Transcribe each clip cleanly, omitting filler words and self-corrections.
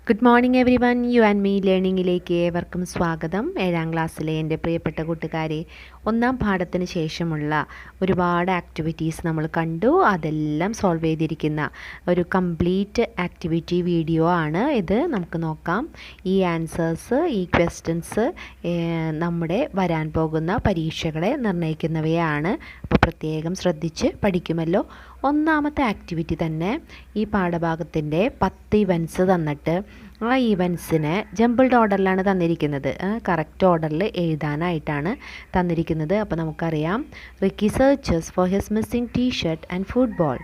Good morning everyone. You and me ലേണിങ്ങിലേക്ക് ഏവർക്കും സ്വാഗതം. 7ാം ക്ലാസ്സിലെ എൻ്റെ പ്രിയപ്പെട്ട കൂട്ടുകാരെ, 1ാം പാഠത്തിന് ശേഷമുള്ള ഒരുപാട് ആക്ടിവിറ്റീസ് നമ്മൾ കണ്ടു. അതെല്ലാം സോൾവ് ചെയ്തിരിക്കുന്ന ഒരു കംപ്ലീറ്റ് ആക്ടിവിറ്റി വീഡിയോ ആണ് ഇത്. നമുക്ക് നോക്കാം. ഈ ആൻസേഴ്സ്, ഈ ക്വസ്റ്റ്യൻസ് നമ്മുടെ വരാൻ പോകുന്ന പരീക്ഷകളെ നിർണ്ണയിക്കുന്നവയാണ്. അപ്പോൾ പ്രത്യേകം ശ്രദ്ധിച്ച് പഠിക്കുമല്ലോ. 1ാമത്തെ ആക്ടിവിറ്റി തന്നെ ഈ പാഠഭാഗത്തിൻ്റെ 10 ഇവൻറ്റ്സ് തന്നിട്ട് ആ ഇവൻറ്റ്സിനെ ജംബിൾഡ് ഓർഡറിലാണ് തന്നിരിക്കുന്നത്. കറക്റ്റ് ഓർഡറിൽ എഴുതാനായിട്ടാണ് തന്നിരിക്കുന്നത്. അപ്പോൾ നമുക്കറിയാം, Ricky searches for his missing t-shirt and football.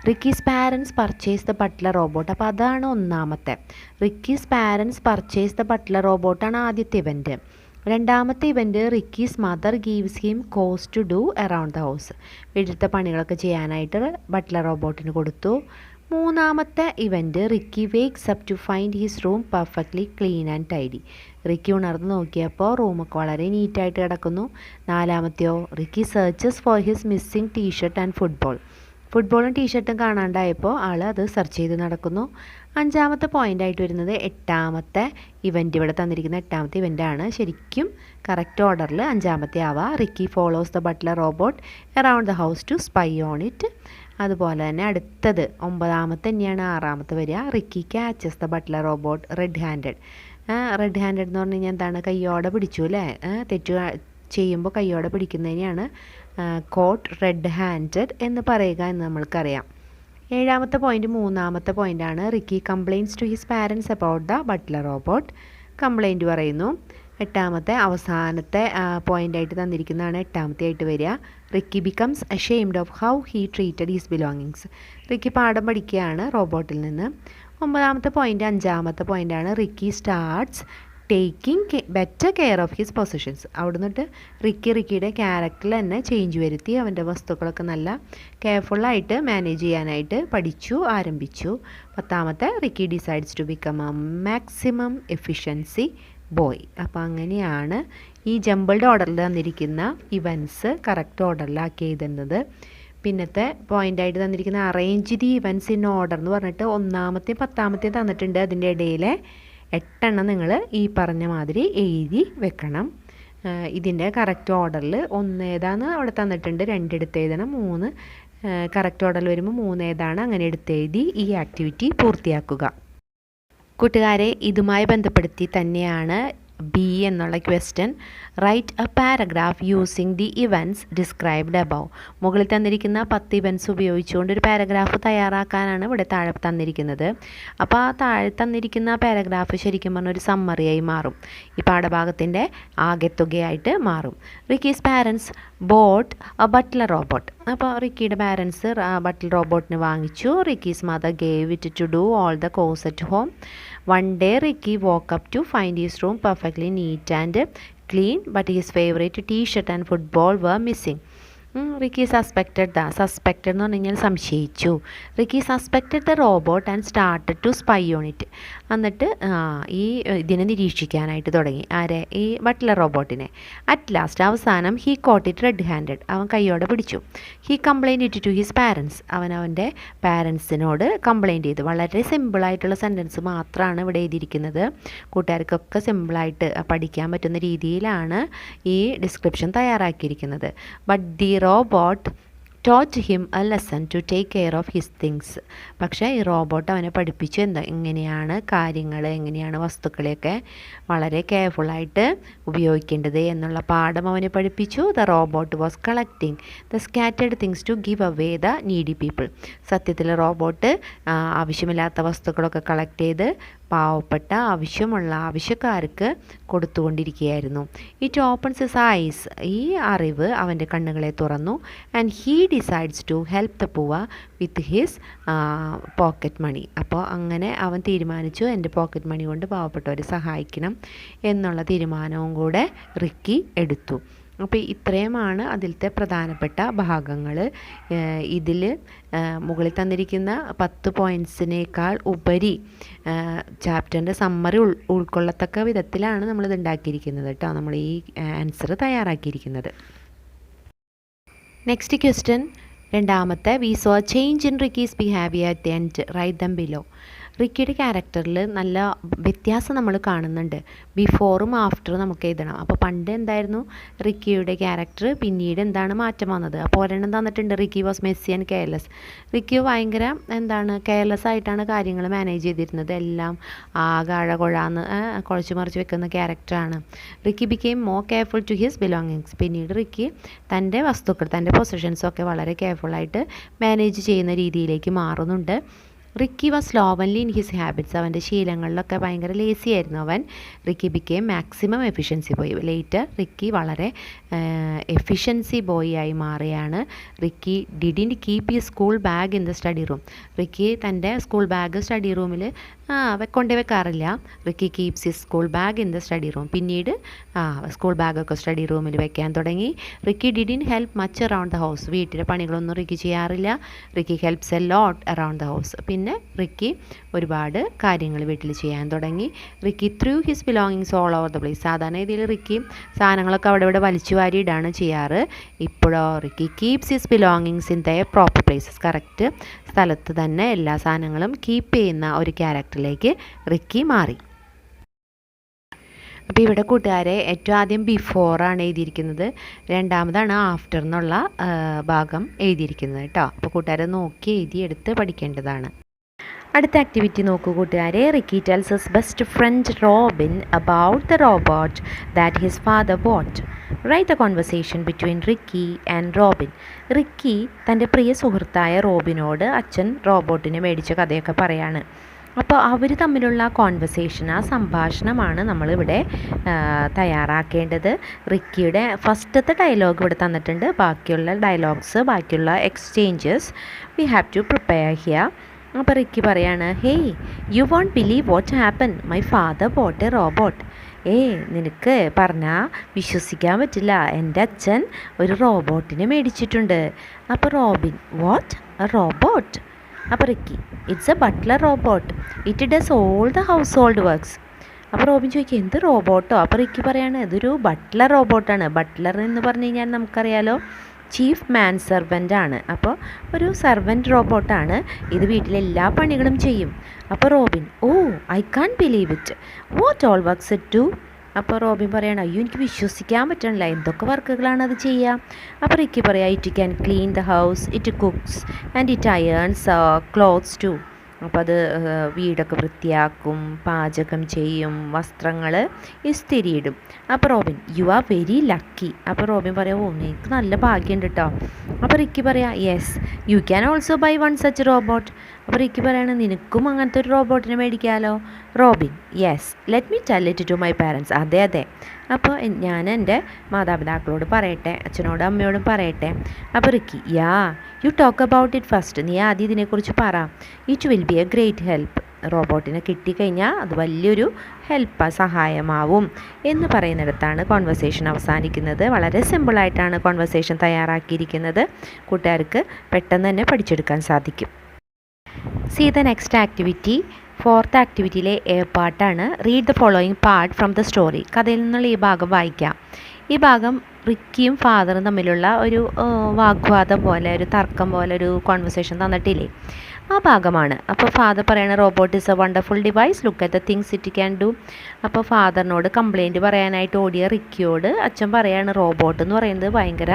Ricky's parents purchase the butler robot. അപ്പോൾ അതാണ് 1ാമത്തെ. Ricky's parents purchase the butler റോബോട്ടാണ് ആദ്യത്തെ ഇവൻറ്റ്. 2ാമത്തെ event, Ricky's mother gives him കോസ് to do around the house. വീട്ടിലത്തെ പണികളൊക്കെ ചെയ്യാനായിട്ട് ബട്ട്ലർ റോബോട്ടിന് കൊടുത്തു. 3ാമത്തെ ഇവൻറ്റ്, Ricky wakes up to find his room perfectly clean and tidy. Ricky ഉണർന്ന് നോക്കിയപ്പോൾ റൂമൊക്കെ വളരെ നീറ്റായിട്ട് കിടക്കുന്നു. 4ാമത്തെയോ, Ricky searches for his missing t-shirt and football. ഫുട്ബോളും ടീഷർട്ടും കാണാണ്ടായപ്പോൾ ആൾ അത് സെർച്ച് ചെയ്ത് നടക്കുന്നു. 5ാമത്തെ പോയിൻ്റായിട്ട് വരുന്നത് 8ാമത്തെ ഇവൻറ്റ്. ഇവിടെ തന്നിരിക്കുന്ന 8ാമത്തെ ഇവൻ്റാണ്. ശരിക്കും കറക്റ്റ് ഓർഡറിൽ 5ാമത്തെ ആവുക. Ricky follows the butler robot around the house to spy on it. അതുപോലെ തന്നെ അടുത്തത് 9ാമത്തെ തന്നെയാണ് 6ാമത്തെ വരിക. Ricky catches the butler robot red handed. Red handed എന്ന് പറഞ്ഞു കഴിഞ്ഞാൽ എന്താണ്? കയ്യോടെ പിടിച്ചു അല്ലേ? തെറ്റ് ചെയ്യുമ്പോൾ കയ്യോടെ പിടിക്കുന്നതിനെയാണ് കോട്ട് റെഡ് ഹാൻഡഡ് എന്ന് പറയുക എന്ന് നമ്മൾക്കറിയാം. 7ാമത്തെ പോയിൻ്റ് 3ാമത്തെ പോയിൻ്റാണ്. Ricky complains to his parents about the butler robot. Complaint പറയുന്നു. 8ാമത്തെ അവസാനത്തെ പോയിൻ്റായിട്ട് തന്നിരിക്കുന്നതാണ് 8ാമത്തെ ആയിട്ട് വരിക. Ricky becomes ashamed of how he treated his belongings. Ricky പാഠം പഠിക്കുകയാണ് റോബോട്ടിൽ നിന്ന്. 9ാമത്തെ പോയിൻ്റ് 5ാമത്തെ പോയിൻ്റാണ്. Ricky starts taking better care of his possessions. അവിടെ നിന്നിട്ട് റിക്കിയുടെ ക്യാരക്ടറിൽ തന്നെ ചേഞ്ച് വരുത്തി അവൻ്റെ വസ്തുക്കളൊക്കെ നല്ല കെയർഫുള്ളായിട്ട് മാനേജ് ചെയ്യാനായിട്ട് ആരംഭിച്ചു. 10ാമത്തെ, Ricky decides to become a maximum efficiency boy. അപ്പോൾ അങ്ങനെയാണ് ഈ ജംബിൾഡ് ഓർഡറിൽ തന്നിരിക്കുന്ന ഇവൻറ്റ്സ് കറക്റ്റ് ഓർഡറിലാക്കി എഴുതുന്നത്. പിന്നത്തെ പോയിൻ്റായിട്ട് തന്നിരിക്കുന്ന arrange the events in order എന്ന് പറഞ്ഞിട്ട് 1ാമത്തെയും 10ാമത്തെയും തന്നിട്ടുണ്ട്. അതിൻ്റെ ഇടയിലെ 8 നിങ്ങൾ ഈ പറഞ്ഞ മാതിരി എഴുതി വെക്കണം. ഇതിൻ്റെ കറക്റ്റ് ഓർഡറിൽ 1 ഏതാന്ന് അവിടെ തന്നിട്ടുണ്ട്, 2 എടുത്ത് എഴുതണം, 3 കറക്റ്റ് ഓർഡറിൽ വരുമ്പോൾ 3 ഏതാണ് അങ്ങനെ എടുത്തെഴുതി ഈ ആക്ടിവിറ്റി പൂർത്തിയാക്കുക. കൂട്ടുകാരെ, ഇതുമായി ബന്ധപ്പെടുത്തി തന്നെയാണ് ബി എന്നുള്ള question. Write a paragraph using the events described above. മുകളിൽ തന്നിരിക്കുന്ന 10 ഇവൻറ്റ്സ് ഉപയോഗിച്ചുകൊണ്ട് ഒരു പാരഗ്രാഫ് തയ്യാറാക്കാനാണ് ഇവിടെ താഴെ തന്നിരിക്കുന്നത്. അപ്പോൾ ആ താഴെ തന്നിരിക്കുന്ന പാരഗ്രാഫ് ശരിക്കും പറഞ്ഞാൽ ഒരു സമ്മറിയായി മാറും. ഈ പാഠഭാഗത്തിൻ്റെ ആകെത്തുകയായിട്ട് മാറും. Ricky's parents bought a butler robot. അപ്പോൾ റിക്കിയുടെ പാരൻസ് ബട്ട്ലർ റോബോട്ടിന് വാങ്ങിച്ചു. Ricky's mother gave it to do all the chores at home. One day Ricky woke up to find his room perfectly neat and clean, but his favorite t-shirt and football were missing. Ricky suspected എന്ന് പറഞ്ഞു കഴിഞ്ഞാൽ സംശയിച്ചു. Ricky suspected the robot and started to spy on it. എന്നിട്ട് ഇതിനെ നിരീക്ഷിക്കാനായിട്ട് തുടങ്ങി. ആരെ? ഈ ബട്ട്ലർ റോബോട്ടിനെ. അറ്റ് ലാസ്റ്റ് അവസാനം he caught it red handed. അവൻ കൈയോടെ പിടിച്ചു. He complaint it to his parents. അവൻ്റെ പാരൻസിനോട് കംപ്ലൈൻറ്റ് ചെയ്തു. വളരെ സിമ്പിളായിട്ടുള്ള സെൻറ്റൻസ് മാത്രമാണ് ഇവിടെ എഴുതിയിരിക്കുന്നത്. കൂട്ടുകാർക്കൊക്കെ സിമ്പിളായിട്ട് പഠിക്കാൻ പറ്റുന്ന രീതിയിലാണ് ഈ ഡിസ്ക്രിപ്ഷൻ തയ്യാറാക്കിയിരിക്കുന്നത്. But the robot taught him a lesson to take care of his things. പക്ഷേ ഈ റോബോട്ട് അവനെ പഠിപ്പിച്ചു എങ്ങനെയാണ് കാര്യങ്ങൾ, എങ്ങനെയാണ് വസ്തുക്കളെയൊക്കെ വളരെ കെയർഫുള്ളായിട്ട് ഉപയോഗിക്കേണ്ടത് എന്നുള്ള പാഠം അവനെ പഠിപ്പിച്ചു. The robot was collecting the scattered things to give away the needy people. സത്യത്തിൽ റോബോട്ട് ആവശ്യമില്ലാത്ത വസ്തുക്കളൊക്കെ കളക്ട് ചെയ്ത് പാവപ്പെട്ട ആവശ്യക്കാർക്ക് കൊടുത്തുകൊണ്ടിരിക്കുകയായിരുന്നു. It opens his eyes. ഈ അറിവ് അവൻ്റെ കണ്ണുകളെ തുറന്നു. And he decides to help the poor with his pocket money. അപ്പോൾ അങ്ങനെ അവൻ തീരുമാനിച്ചു, എൻ്റെ പോക്കറ്റ് മണി കൊണ്ട് പാവപ്പെട്ടവരെ സഹായിക്കണം എന്നുള്ള തീരുമാനവും കൂടെ റിക്കി എടുത്തു. അപ്പോൾ ഇത്രയുമാണ് അതിലത്തെ പ്രധാനപ്പെട്ട ഭാഗങ്ങൾ. ഇതിൽ മുകളിൽ തന്നിരിക്കുന്ന 10 പോയിൻറ്റ്സിനേക്കാൾ ഉപരി ചാപ്റ്ററിൻ്റെ സമ്മറി ഉൾക്കൊള്ളത്തക്ക വിധത്തിലാണ് നമ്മളിത് ഉണ്ടാക്കിയിരിക്കുന്നത് കേട്ടോ, നമ്മൾ ഈ ആൻസർ തയ്യാറാക്കിയിരിക്കുന്നത്. നെക്സ്റ്റ് ക്വസ്റ്റ്യൻ 2ാമത്തെ. We saw change in Ricky's behaviour at the end, write them below. റിക്കിയുടെ ക്യാരക്ടറിൽ നല്ല വ്യത്യാസം നമ്മൾ കാണുന്നുണ്ട്. ബിഫോറും ആഫ്റ്ററും നമുക്ക് എഴുതണം. അപ്പോൾ പണ്ട് എന്തായിരുന്നു റിക്കിയുടെ ക്യാരക്ടർ, പിന്നീട് എന്താണ് മാറ്റം വന്നത്. അപ്പോൾ ഒരെണ്ണം തന്നിട്ടുണ്ട്, Ricky was Messi and careless. Ricky ഭയങ്കര കെയർലെസ് ആയിട്ടാണ് കാര്യങ്ങൾ മാനേജ് ചെയ്തിരുന്നത്. എല്ലാം കൊഴാന്ന് കുഴച്ച് മറിച്ച് വെക്കുന്ന ക്യാരക്ടറാണ്. Ricky became more careful to his belongings. പിന്നീട് റിക്കി തൻ്റെ വസ്തുക്കൾ, തൻ്റെ പൊസിഷൻസൊക്കെ വളരെ കെയർഫുള്ളായിട്ട് മാനേജ് ചെയ്യുന്ന രീതിയിലേക്ക് മാറുന്നുണ്ട്. Ricky was slovenly in his habits. അവൻ്റെ ശീലങ്ങളിലൊക്കെ ഭയങ്കര ലേസി ആയിരുന്നു അവൻ. Ricky became maximum efficiency boy. Later Ricky വളരെ എഫിഷ്യൻസി ബോയ് ആയി മാറുകയാണ്. റിക്കി ഡിഡിൻറ്റ് കീപ്പ് ഈ school bag in the study room. Ricky തൻ്റെ സ്കൂൾ ബാഗ് സ്റ്റഡി റൂമിൽ കൊണ്ടു വെക്കാറില്ല. Ricky keeps his school bag in the study room. പിന്നീട് school ബാഗൊക്കെ സ്റ്റഡി റൂമിൽ വെക്കാൻ തുടങ്ങി. Ricky didn't help much around the house. വീട്ടിലെ പണികളൊന്നും റിക്കി ചെയ്യാറില്ല. Ricky helps a lot around the house. പിന്നെ റിക്കി ഒരുപാട് കാര്യങ്ങൾ വീട്ടിൽ ചെയ്യാൻ തുടങ്ങി. Ricky through his belongings all over the place. സാധാരണ രീതിയിൽ റിക്കി സാധനങ്ങളൊക്കെ അവിടെ ഇവിടെ വലിച്ചു വാരിയിടാണ് ചെയ്യാറ്. ഇപ്പോഴോ Ricky keeps his belongings in the proper places. Correct സ്ഥലത്ത് തന്നെ എല്ലാ സാധനങ്ങളും കീപ്പ് ചെയ്യുന്ന ഒരു ക്യാരക്ടറിലേക്ക് റിക്കി മാറി. അപ്പോൾ ഇവിടെ കൂട്ടുകാരെ ഏറ്റവും ആദ്യം ബിഫോറാണ് എഴുതിയിരിക്കുന്നത്, രണ്ടാമതാണ് ആഫ്റ്റർ എന്നുള്ള ഭാഗം എഴുതിയിരിക്കുന്നത് കേട്ടോ. അപ്പോൾ കൂട്ടുകാരെ നോക്കി എഴുതിയെടുത്ത് പഠിക്കേണ്ടതാണ്. അടുത്ത ആക്ടിവിറ്റി നോക്കൂ കൂട്ടുകാരെ. Ricky tells his best friend Robin about the robot that his father boat. Write the conversation between Ricky and Robin. Ricky തൻ്റെ പ്രിയ സുഹൃത്തായ റോബിനോട് അച്ഛൻ റോബോട്ടിനെ മേടിച്ച കഥയൊക്കെ പറയാണ്. അപ്പോൾ അവർ തമ്മിലുള്ള കോൺവെർസേഷൻ, ആ സംഭാഷണമാണ് നമ്മളിവിടെ തയ്യാറാക്കേണ്ടത്. റിക്കിയുടെ ഫസ്റ്റത്തെ ഡയലോഗ് ഇവിടെ തന്നിട്ടുണ്ട്. ബാക്കിയുള്ള ഡയലോഗ്സ്, ബാക്കിയുള്ള exchanges we have to prepare here. അപ്പോൾ റിക്കി പറയാണ്, hey you won't believe what happen, my father bought a robot. നിനക്ക് പറഞ്ഞാൽ വിശ്വസിക്കാൻ പറ്റില്ല, എൻ്റെ അച്ഛൻ ഒരു റോബോട്ടിനെ മേടിച്ചിട്ടുണ്ട്. അപ്പോൾ റോബിൻ, വാട്ട് എ റോബോട്ട്? അപ്പോൾ Ricky, it's A butler robot, it does all the house hold works. അപ്പോൾ റോബിൻ ചോദിക്കും, എന്ത് റോബോട്ടോ? അപ്പോൾ റിക്കി പറയാണ്, ഇതൊരു ബട്ട്ലർ റോബോട്ടാണ്. ബട്ട്ലർ എന്ന് പറഞ്ഞു കഴിഞ്ഞാൽ നമുക്കറിയാലോ, ചീഫ് മാൻ സെർവൻ്റ് ആണ്. അപ്പോൾ ഒരു സെർവൻറ്റ് റോബോട്ടാണ്. ഇത് വീട്ടിലെ എല്ലാ പണികളും ചെയ്യും. അപ്പോൾ Robin, I can't believe it, what all works it do? അപ്പോൾ റോബിൻ പറയണം, അയ്യോ എനിക്ക് വിശ്വസിക്കാൻ പറ്റണില്ല, എന്തൊക്കെ വർക്കുകളാണ് അത് ചെയ്യുക? അപ്പോൾ റിക്കി പറയാം, it can clean the house, it cooks and it irons clothes too. അപ്പോൾ അത് വീടൊക്കെ വൃത്തിയാക്കും, പാചകം ചെയ്യും, വസ്ത്രങ്ങൾ ഇസ്തിരിയിടും. അപ്പോൾ Robin, you are very lucky. അപ്പോൾ റോബിൻ പറയാം, എനിക്ക് നല്ല ഭാഗ്യമുണ്ട് കേട്ടോ. അപ്പോൾ റിക്കി പറയാം, yes you can also buy one such robot. അപ്പോൾ റിക്കി പറയണം, നിനക്കും അങ്ങനത്തെ ഒരു റോബോട്ടിനെ മേടിക്കാമല്ലോ. Robin, yes let me tell it to my parents. അതെ അതെ, അപ്പോൾ ഞാൻ എൻ്റെ മാതാപിതാക്കളോട് പറയട്ടെ, അച്ഛനോടും അമ്മയോടും പറയട്ടെ. അപ്പോൾ Ricky, you talk about it first. നീ ആദ്യം ഇതിനെക്കുറിച്ച് പറ. It will be a great help. റോബോട്ടിനെ കിട്ടിക്കഴിഞ്ഞാൽ അത് വലിയൊരു സഹായമാവും എന്ന് പറയുന്നിടത്താണ് കോൺവെർസേഷൻ അവസാനിക്കുന്നത്. വളരെ സിമ്പിളായിട്ടാണ് കോൺവെർസേഷൻ തയ്യാറാക്കിയിരിക്കുന്നത്. കൂട്ടുകാർക്ക് പെട്ടെന്ന് തന്നെ പഠിച്ചെടുക്കാൻ സാധിക്കും. See the next activity. Fourth ആക്ടിവിറ്റിയിലെ എ പാർട്ടാണ്. Read the following part from the story. കഥയിൽ നിന്നുള്ള ഈ ഭാഗം വായിക്കാം. ഈ ഭാഗം റിക്കിയും ഫാദറും തമ്മിലുള്ള ഒരു വാഗ്വാദം പോലെ, ഒരു തർക്കം പോലെ ഒരു കോൺവെർസേഷൻ തന്നിട്ടില്ലേ, ആ ഭാഗമാണ്. അപ്പോൾ ഫാദർ പറയണ, robot is A wonderful device, look at the things it can do. അപ്പോൾ ഫാദറിനോട് കംപ്ലയിൻറ്റ് പറയാനായിട്ട് ഓടിയ റിക്കിയോട് അച്ഛൻ പറയാണ്, റോബോട്ട് എന്ന് പറയുന്നത് ഭയങ്കര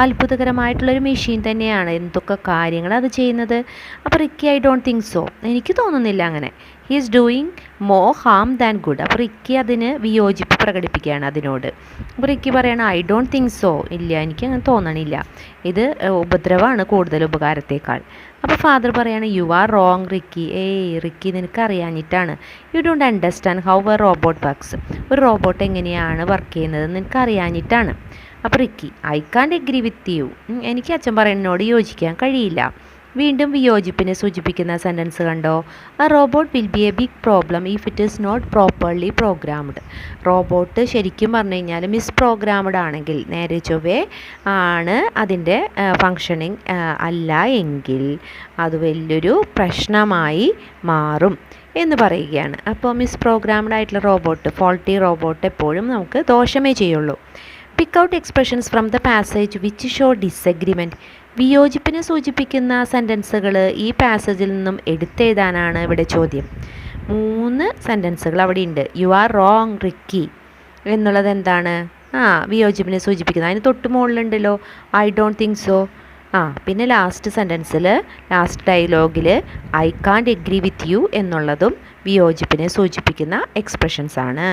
അത്ഭുതകരമായിട്ടുള്ളൊരു മെഷീൻ തന്നെയാണ്, എന്തൊക്കെ കാര്യങ്ങൾ അത് ചെയ്യുന്നത്. അപ്പോൾ Ricky, I don't think so, എനിക്ക് തോന്നുന്നില്ല അങ്ങനെ. He is doing more Ham than good. അപ്പോൾ റിക്കി അതിന് വിയോജിപ്പ് പ്രകടിപ്പിക്കുകയാണ് അതിനോട്. അപ്പോൾ റിക്കി പറയണം, ഐ ഡോണ്ട് തിങ്ക് സോ, ഇല്ല എനിക്ക് അങ്ങനെ തോന്നണില്ല, ഇത് ഉപദ്രവമാണ് കൂടുതൽ ഉപകാരത്തേക്കാൾ. അപ്പോൾ ഫാദർ പറയാണ്, you are wrong Ricky. Ricky നിനക്ക് അറിയാഞ്ഞിട്ടാണ്. You don't understand how a robot works. ഒരു റോബോട്ട് എങ്ങനെയാണ് വർക്ക് ചെയ്യുന്നത് നിനക്ക് അറിയാഞ്ഞിട്ടാണ്. അപ്പോൾ Ricky, I can't agree with you. എനിക്ക് അച്ഛൻ പറയുന്നതിനോട് യോജിക്കാൻ കഴിയില്ല. വീണ്ടും വിയോജിപ്പിനെ സൂചിപ്പിക്കുന്ന സെൻറ്റൻസ് കണ്ടോ. A robot will be a big problem if it is not properly programmed. Robot ശരിക്കും പറഞ്ഞു കഴിഞ്ഞാൽ മിസ്പ്രോഗ്രാംഡ് ആണെങ്കിൽ, നേരെ ചൊവ്വേ ആണ് അതിൻ്റെ ഫങ്ഷനിങ് അല്ല എങ്കിൽ അത് വലിയൊരു പ്രശ്നമായി മാറും എന്ന് പറയുകയാണ്. അപ്പോൾ മിസ്പ്രോഗ്രാംഡ് ആയിട്ടുള്ള റോബോട്ട്, ഫോൾട്ടി റോബോട്ട് എപ്പോഴും നമുക്ക് ദോഷമേ ചെയ്യുള്ളൂ. Pick out expressions from the passage which show disagreement. വിയോജിപ്പിനെ സൂചിപ്പിക്കുന്ന സെൻറ്റൻസുകൾ ഈ പാസേജിൽ നിന്നും എടുത്തെഴുതാനാണ് ഇവിടെ ചോദ്യം. 3 സെൻറ്റൻസുകൾ അവിടെ ഉണ്ട്. യു ആർ റോങ് റിക്കി എന്നുള്ളത് എന്താണ്? വിയോജിപ്പിനെ സൂചിപ്പിക്കുന്നത്. അതിന് തൊട്ട് മുകളിലുണ്ടല്ലോ ഐ ഡോണ്ട് തിങ്ക് സോ. പിന്നെ ലാസ്റ്റ് സെൻറ്റൻസിൽ ലാസ്റ്റ് ഡയലോഗിൽ I can't agree with you എന്നുള്ളതും വിയോജിപ്പിനെ സൂചിപ്പിക്കുന്ന എക്സ്പ്രഷൻസ് ആണ്.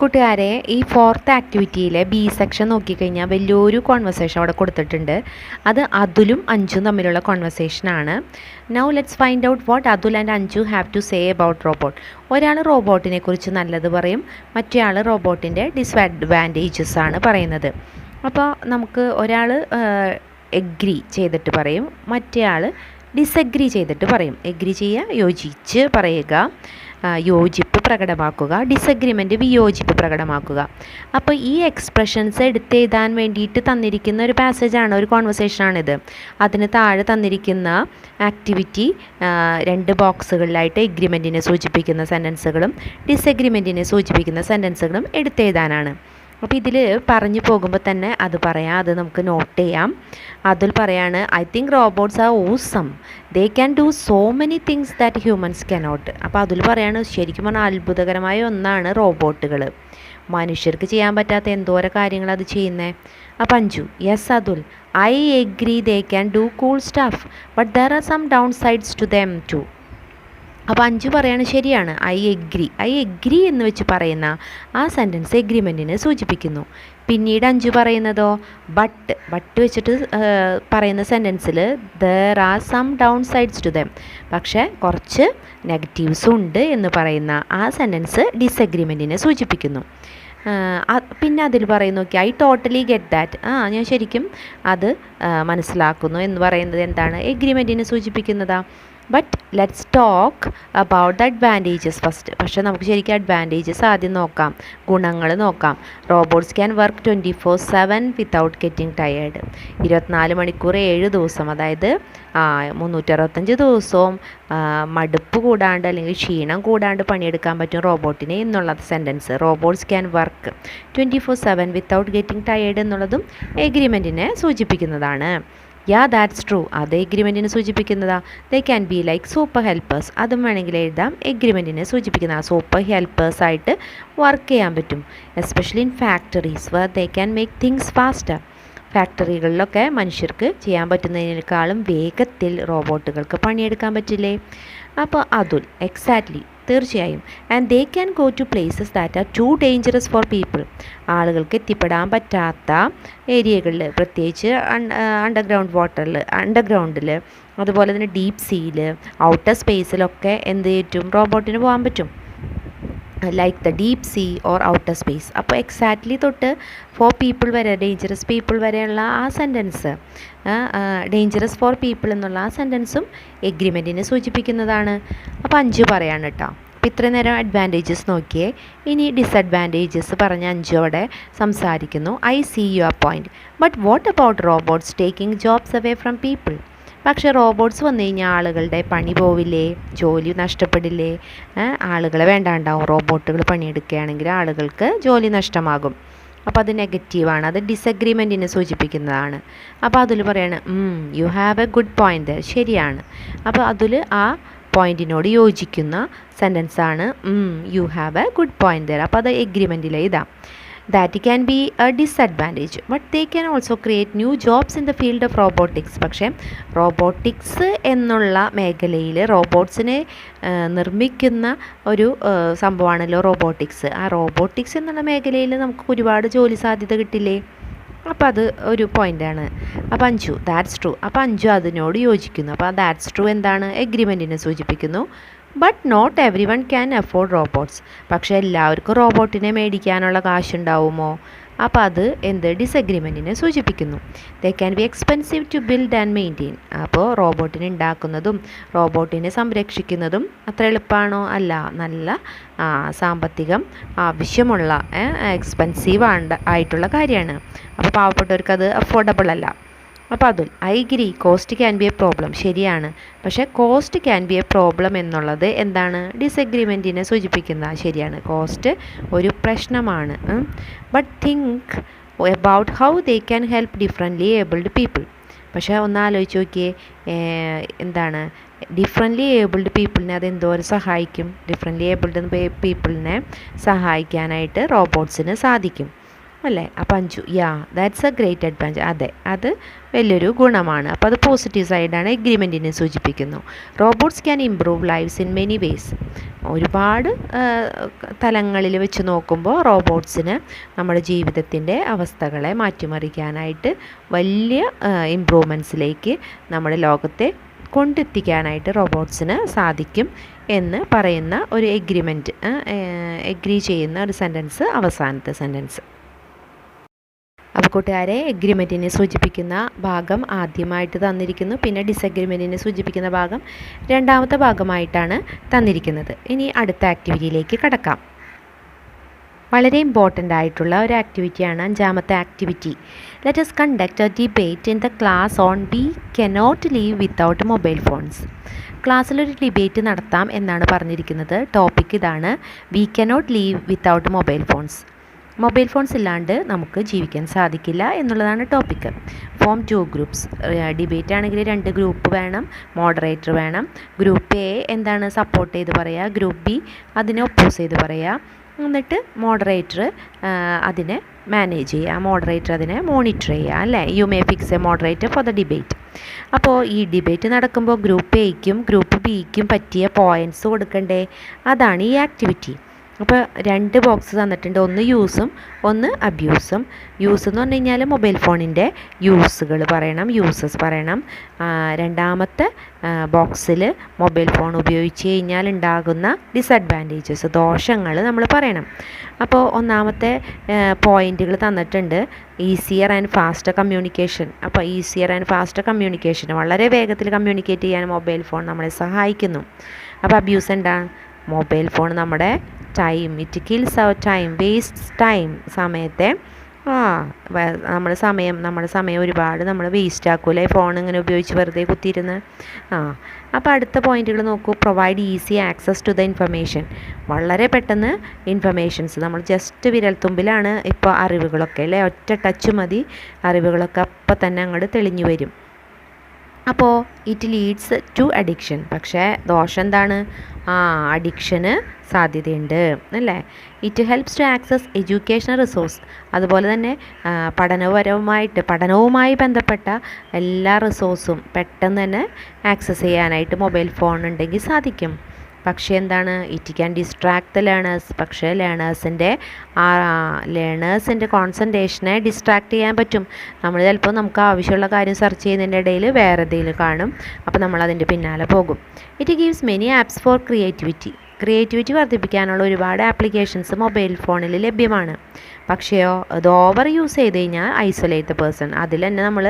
കൂട്ടുകാരെ, ഈ 4th ആക്ടിവിറ്റിയിലെ ബി സെക്ഷൻ നോക്കിക്കഴിഞ്ഞാൽ വലിയൊരു കോൺവെർസേഷൻ അവിടെ കൊടുത്തിട്ടുണ്ട്. അത് അതുലും അഞ്ജും തമ്മിലുള്ള കോൺവെർസേഷനാണ്. Now let's find out what Athul and Anju have to say about robot. ഒരാൾ റോബോട്ടിനെ കുറിച്ച് നല്ലത് പറയും, മറ്റേ ആൾ റോബോട്ടിൻ്റെ ഡിസ്അഡ്വാൻറ്റേജസ് ആണ് പറയുന്നത്. അപ്പോൾ നമുക്ക് ഒരാൾ എഗ്രി ചെയ്തിട്ട് പറയും, മറ്റേ ആൾ ഡിസഗ്രി ചെയ്തിട്ട് പറയും. എഗ്രി ചെയ്യുക, യോജിച്ച് പറയുക, യോജിപ്പ് പ്രകടമാക്കുക, ഡിസഗ്രിമെൻ്റ് വിയോജിപ്പ് പ്രകടമാക്കുക. അപ്പോൾ ഈ എക്സ്പ്രഷൻസ് എടുത്തെഴുതാൻ വേണ്ടിയിട്ട് തന്നിരിക്കുന്ന ഒരു പാസേജാണ്, ഒരു കോൺവെർസേഷനാണിത്. അതിന് താഴെ തന്നിരിക്കുന്ന ആക്ടിവിറ്റി 2 ബോക്സുകളിലായിട്ട് എഗ്രിമെൻറ്റിനെ സൂചിപ്പിക്കുന്ന സെൻറ്റൻസുകളും ഡിസഗ്രിമെൻറ്റിനെ സൂചിപ്പിക്കുന്ന സെൻറ്റൻസുകളും എടുത്തെഴുതാനാണ്. അപ്പോൾ ഇതിൽ പറഞ്ഞു പോകുമ്പോൾ തന്നെ അത് പറയാം, അത് നമുക്ക് നോട്ട് ചെയ്യാം. അതിൽ പറയാണ്, I think robots are awesome, they can do so many things that humans cannot. അപ്പോൾ അതിൽ പറയാണ്, ശരിക്കും പറഞ്ഞാൽ അത്ഭുതകരമായ ഒന്നാണ് റോബോട്ടുകൾ. മനുഷ്യർക്ക് ചെയ്യാൻ പറ്റാത്ത എന്തോരം കാര്യങ്ങൾ അത് ചെയ്യുന്നത്. അപ്പോൾ Anju, yes Athul, I agree they can do cool stuff, but there are some down sides to them too. അപ്പോൾ അഞ്ജു പറയാണ്, ശരിയാണ്, ഐ എഗ്രി എന്ന് വെച്ച് പറയുന്ന ആ സെൻറ്റൻസ് എഗ്രിമെൻറ്റിനെ സൂചിപ്പിക്കുന്നു. പിന്നീട് അഞ്ജു പറയുന്നതോ ബട്ട് വെച്ചിട്ട് പറയുന്ന സെൻറ്റൻസിൽ there are some down sides to them, പക്ഷേ കുറച്ച് നെഗറ്റീവ്സും ഉണ്ട് എന്ന് പറയുന്ന ആ സെൻറ്റൻസ് ഡിസഗ്രിമെൻറ്റിനെ സൂചിപ്പിക്കുന്നു. പിന്നെ അതിൽ പറയുന്നു, okay, I totally get that, ഞാൻ ശരിക്കും അത് മനസ്സിലാക്കുന്നു എന്ന് പറയുന്നത് എന്താണ്? എഗ്രിമെൻറ്റിനെ സൂചിപ്പിക്കുന്നതാ. But let's talk about the advantages first. പക്ഷേ നമുക്ക് ശരിക്കും അഡ്വാൻറ്റേജസ് ആദ്യം നോക്കാം, ഗുണങ്ങൾ നോക്കാം. Robots can work 24/7 without getting tired. 24 മണിക്കൂർ 7 ദിവസം, അതായത് 365 ദിവസവും മടുപ്പ് കൂടാണ്ട് അല്ലെങ്കിൽ ക്ഷീണം കൂടാണ്ട് പണിയെടുക്കാൻ പറ്റും റോബോട്ടിന് എന്നുള്ളത് sentence. Robots can work 24/7 without getting tired എന്നുള്ളതും എഗ്രിമെൻറ്റിനെ സൂചിപ്പിക്കുന്നതാണ്. ദാറ്റ്സ് ട്രൂ, അത് എഗ്രിമെൻറ്റിനെ സൂചിപ്പിക്കുന്നതാ. They can be like super helpers, അതും വേണമെങ്കിൽ എഴുതാം, എഗ്രിമെൻറ്റിനെ സൂചിപ്പിക്കുന്ന സൂപ്പർ ഹെൽപ്പേഴ്സായിട്ട് വർക്ക് ചെയ്യാൻ പറ്റും. Especially in factories where they can make things faster. ഫാക്ടറികളിലൊക്കെ മനുഷ്യർക്ക് ചെയ്യാൻ പറ്റുന്നതിനേക്കാളും വേഗത്തിൽ റോബോട്ടുകൾക്ക് പണിയെടുക്കാൻ പറ്റില്ലേ? അപ്പോൾ അതുൽ, എക്സാക്ട്ലി, തീർച്ചയായും. And they can go to places that are too dangerous for people. ആളുകൾക്ക് എത്തിപ്പെടാൻ പറ്റാത്ത ഏരിയകളിൽ, പ്രത്യേകിച്ച് അണ്ടർഗ്രൗണ്ടിൽ, അതുപോലെ തന്നെ ഡീപ്പ് സീയിൽ, ഔട്ടർ സ്പേസിലൊക്കെ എന്ത് പറ്റും? റോബോട്ടിന് പോകാൻ പറ്റും. Like the deep sea or outer space. അപ്പോൾ എക്സാക്ട്ലി തൊട്ട് ഫോർ പീപ്പിൾ വരെ, ഡേഞ്ചറസ് പീപ്പിൾ വരെയുള്ള ആ സെൻറ്റൻസ്, ഡേഞ്ചറസ് ഫോർ പീപ്പിൾ എന്നുള്ള ആ സെൻറ്റൻസും എഗ്രിമെൻറ്റിനെ സൂചിപ്പിക്കുന്നതാണ്. അപ്പോൾ അഞ്ജു പറയാണ് കേട്ടോ. അപ്പോൾ ഇത്രയും നേരം അഡ്വാൻറ്റേജസ് നോക്കിയേ. ഇനി ഡിസഡ്വാൻറ്റേജസ് പറഞ്ഞ് അഞ്ജു അവിടെ സംസാരിക്കുന്നു. I see your point, but what about robots taking jobs away from people. പക്ഷേ റോബോട്ട്സ് വന്നു കഴിഞ്ഞാൽ ആളുകളുടെ പണി പോവില്ലേ? ജോലി നഷ്ടപ്പെടില്ലേ? ആളുകളെ വേണ്ടാണ്ടാവും. റോബോട്ടുകൾ പണിയെടുക്കുകയാണെങ്കിൽ ആളുകൾക്ക് ജോലി നഷ്ടമാകും. അപ്പോൾ അത് നെഗറ്റീവാണ്, അത് ഡിസഗ്രിമെൻറ്റിനെ സൂചിപ്പിക്കുന്നതാണ്. അപ്പോൾ അതിൽ പറയാണ്, you have a good point, ശരിയാണ്. അപ്പോൾ അതിൽ ആ പോയിൻറ്റിനോട് യോജിക്കുന്ന സെൻറ്റൻസാണ് you have a good point. അപ്പോൾ അത് എഗ്രിമെൻറ്റിൽ എഴുതാം. That can be a disadvantage, but they can also create new jobs in the field of robotics. പക്ഷേ റോബോട്ടിക്സ് എന്നുള്ള മേഖലയിൽ റോബോട്ട്സിനെ നിർമ്മിക്കുന്ന ഒരു സംഭവമാണല്ലോ റോബോട്ടിക്സ്. ആ റോബോട്ടിക്സ് എന്നുള്ള മേഖലയിൽ നമുക്ക് ഒരുപാട് ജോലി സാധ്യത കിട്ടില്ലേ? അപ്പോൾ അത് ഒരു പോയിൻ്റാണ്. അപ്പോൾ അഞ്ജു, ദാറ്റ്സ് ട്രൂ. അപ്പോൾ അഞ്ജു അതിനോട് യോജിക്കുന്നു. അപ്പോൾ ദാറ്റ്സ് ട്രൂ എന്താണ്? എഗ്രിമെൻറ്റിനെ സൂചിപ്പിക്കുന്നു. But not everyone can afford robots. പക്ഷേ എല്ലാവർക്കും റോബോട്ടിനെ മേടിക്കാനുള്ള കാശുണ്ടാവുമോ? അപ്പോൾ അത് എന്ത്? ഡിസഗ്രിമെൻറ്റിനെ സൂചിപ്പിക്കുന്നു. They can be expensive to build and maintain. അപ്പോൾ റോബോട്ടിനെ ഉണ്ടാക്കുന്നതും റോബോട്ടിനെ സംരക്ഷിക്കുന്നതും അത്ര എളുപ്പമാണോ? അല്ല, നല്ല സാമ്പത്തികം ആവശ്യമുള്ള എക്സ്പെൻസീവ് ആയിട്ടുള്ള കാര്യമാണ്. അപ്പോൾ പാവപ്പെട്ടവർക്ക് അത് അഫോർഡബിൾ അല്ല. അപ്പോൾ Athul, I agree, cost can be a problem, ശരിയാണ്. പക്ഷേ cost can be a problem എന്നുള്ളത് എന്താണ്? ഡിസഗ്രിമെൻറ്റിനെ സൂചിപ്പിക്കുന്ന, ശരിയാണ്, കോസ്റ്റ് ഒരു പ്രശ്നമാണ്. But think about how they can help differently abled people. പക്ഷേ ഒന്ന് ആലോചിച്ച് നോക്കിയേ, എന്താണ് ഡിഫറെൻ്റ്ലി ഏബിൾഡ് പീപ്പിളിനെ അത് എന്തോരം സഹായിക്കും. ഡിഫറെൻ്റ്ലി ഏബിൾഡ് പീപ്പിളിനെ സഹായിക്കാനായിട്ട് റോബോട്ട്സിന് സാധിക്കും അല്ലേ. അപ്പം അഞ്ചു, ദാറ്റ്സ് എ ഗ്രേറ്റ് അഡ്വാൻറ്റേജ്. അതെ, അത് വലിയൊരു ഗുണമാണ്. അപ്പോൾ അത് പോസിറ്റീവ് സൈഡാണ്, എഗ്രിമെൻറ്റിനെ സൂചിപ്പിക്കുന്നു. Robots can improve lives in many vase. ഒരുപാട് തലങ്ങളിൽ വെച്ച് നോക്കുമ്പോൾ റോബോട്ട്സിന് നമ്മുടെ ജീവിതത്തിൻ്റെ അവസ്ഥകളെ മാറ്റിമറിക്കാനായിട്ട് വലിയ ഇമ്പ്രൂവ്മെൻറ്റ്സിലേക്ക് നമ്മുടെ ലോകത്തെ കൊണ്ടെത്തിക്കാനായിട്ട് റോബോട്ട്സിന് സാധിക്കും എന്ന് പറയുന്ന ഒരു എഗ്രി ചെയ്യുന്ന ഒരു സെൻറ്റൻസ്, അവസാനത്തെ സെൻറ്റൻസ്. അപ്പോൾ കൂട്ടുകാരെ, എഗ്രിമെൻറ്റിനെ സൂചിപ്പിക്കുന്ന ഭാഗം ആദ്യമായിട്ട് തന്നിരിക്കുന്നു. പിന്നെ ഡിസഗ്രിമെൻറ്റിനെ സൂചിപ്പിക്കുന്ന ഭാഗം രണ്ടാമത്തെ ഭാഗമായിട്ടാണ് തന്നിരിക്കുന്നത്. ഇനി അടുത്ത ആക്ടിവിറ്റിയിലേക്ക് കടക്കാം. വളരെ ഇമ്പോർട്ടൻ്റ് ആയിട്ടുള്ള ഒരു ആക്ടിവിറ്റിയാണ് അഞ്ചാമത്തെ activity. Let us conduct a debate in the class on we cannot live without mobile phones. ക്ലാസ്സിലൊരു ഡിബേറ്റ് നടത്താം എന്നാണ് പറഞ്ഞിരിക്കുന്നത്. ടോപ്പിക് ഇതാണ്, we cannot live without mobile phones. Mobile phones ഇല്ലാണ്ട് നമുക്ക് ജീവിക്കാൻ സാധിക്കില്ല എന്നുള്ളതാണ് ടോപ്പിക്ക്. Form 2 groups. ഡിബേറ്റ് ആണെങ്കിൽ 2 ഗ്രൂപ്പ് വേണം, മോഡറേറ്റർ വേണം. ഗ്രൂപ്പ് എ എന്താണ് സപ്പോർട്ട് ചെയ്ത് പറയുക, ഗ്രൂപ്പ് ബി അതിനെ ഒപ്പോസ് ചെയ്ത് പറയുക. എന്നിട്ട് മോഡറേറ്റർ അതിനെ മാനേജ് ചെയ്യുക, മോഡറേറ്റർ അതിനെ മോണിറ്റർ ചെയ്യുക അല്ലേ. You may fix A moderator for the debate. അപ്പോൾ ഈ ഡിബേറ്റ് നടക്കുമ്പോൾ ഗ്രൂപ്പ് എയ്ക്കും ഗ്രൂപ്പ് ബിക്കും പറ്റിയ പോയിൻറ്റ്സ് കൊടുക്കണ്ടേ, അതാണ് ഈ ആക്ടിവിറ്റി. അപ്പോൾ 2 ബോക്സ് തന്നിട്ടുണ്ട്, ഒന്ന് യൂസും ഒന്ന് അബ്യൂസും. യൂസ് എന്ന് പറഞ്ഞു കഴിഞ്ഞാൽ മൊബൈൽ ഫോണിൻ്റെ യൂസുകൾ പറയണം, യൂസസ് പറയണം. രണ്ടാമത്തെ ബോക്സിൽ മൊബൈൽ ഫോൺ ഉപയോഗിച്ച് കഴിഞ്ഞാൽ ഉണ്ടാകുന്ന ഡിസഡ്വാൻറ്റേജസ്, ദോഷങ്ങൾ നമ്മൾ പറയണം. അപ്പോൾ ഒന്നാമത്തെ പോയിൻറ്റുകൾ തന്നിട്ടുണ്ട്, ഈസിയർ ആൻഡ് ഫാസ്റ്റർ കമ്മ്യൂണിക്കേഷൻ. അപ്പോൾ ഈസിയർ ആൻഡ് ഫാസ്റ്റർ കമ്മ്യൂണിക്കേഷൻ, വളരെ വേഗത്തിൽ കമ്മ്യൂണിക്കേറ്റ് ചെയ്യാൻ മൊബൈൽ ഫോൺ നമ്മളെ സഹായിക്കുന്നു. അപ്പോൾ അബ്യൂസ് എന്താണ്, മൊബൈൽ ഫോൺ നമ്മുടെ time, it kills our time, waste time, സമയത്തെ നമ്മുടെ സമയം ഒരുപാട് നമ്മൾ വേസ്റ്റ് ആക്കൂലേ ഫോൺ ഇങ്ങനെ ഉപയോഗിച്ച് വെറുതെ കുത്തിയിരുന്ന്. അപ്പോൾ അടുത്ത പോയിൻറ്റുകൾ നോക്കൂ. Provide easy access to the information. വളരെ പെട്ടെന്ന് ഇൻഫർമേഷൻസ്, നമ്മൾ ജസ്റ്റ് വിരൽത്തുമ്പിലാണ് ഇപ്പോൾ അറിവുകളൊക്കെ അല്ലേ, ഒറ്റ ടച്ച് മതി അറിവുകളൊക്കെ അപ്പം തന്നെ അങ്ങോട്ട് തെളിഞ്ഞു വരും. അപ്പോൾ ഇറ്റ് ലീഡ്സ് ടു അഡിക്ഷൻ. പക്ഷേ ദോഷം എന്താണ്, അഡിക്ഷന് സാധ്യതയുണ്ട് അല്ലേ. It helps to access educational resource. അതുപോലെ തന്നെ പഠനവുമായി ബന്ധപ്പെട്ട എല്ലാ റിസോഴ്സും പെട്ടെന്ന് തന്നെ ആക്സസ് ചെയ്യാനായിട്ട് മൊബൈൽ ഫോൺ ഉണ്ടെങ്കിൽ സാധിക്കും. പക്ഷേ എന്താണ്, it can distract the learners. പക്ഷേ ലേണേഴ്സിൻ്റെ കോൺസെൻട്രേഷനെ ഡിസ്ട്രാക്ട് ചെയ്യാൻ പറ്റും. നമ്മൾ ചിലപ്പോൾ നമുക്ക് ആവശ്യമുള്ള കാര്യം സെർച്ച് ചെയ്യുന്നതിൻ്റെ ഇടയിൽ വേറെ എന്തെങ്കിലും കാണും, അപ്പോൾ നമ്മളതിൻ്റെ പിന്നാലെ പോകും. It gives many apps for creativity വർദ്ധിപ്പിക്കാനുള്ള ഒരുപാട് ആപ്ലിക്കേഷൻസ് മൊബൈൽ ഫോണിൽ ലഭ്യമാണ്. പക്ഷേയോ അത് ഓവർ യൂസ് ചെയ്ത് കഴിഞ്ഞാൽ ഐസൊലേറ്റ് ദ പേഴ്സൺ, അതിൽ തന്നെ നമ്മൾ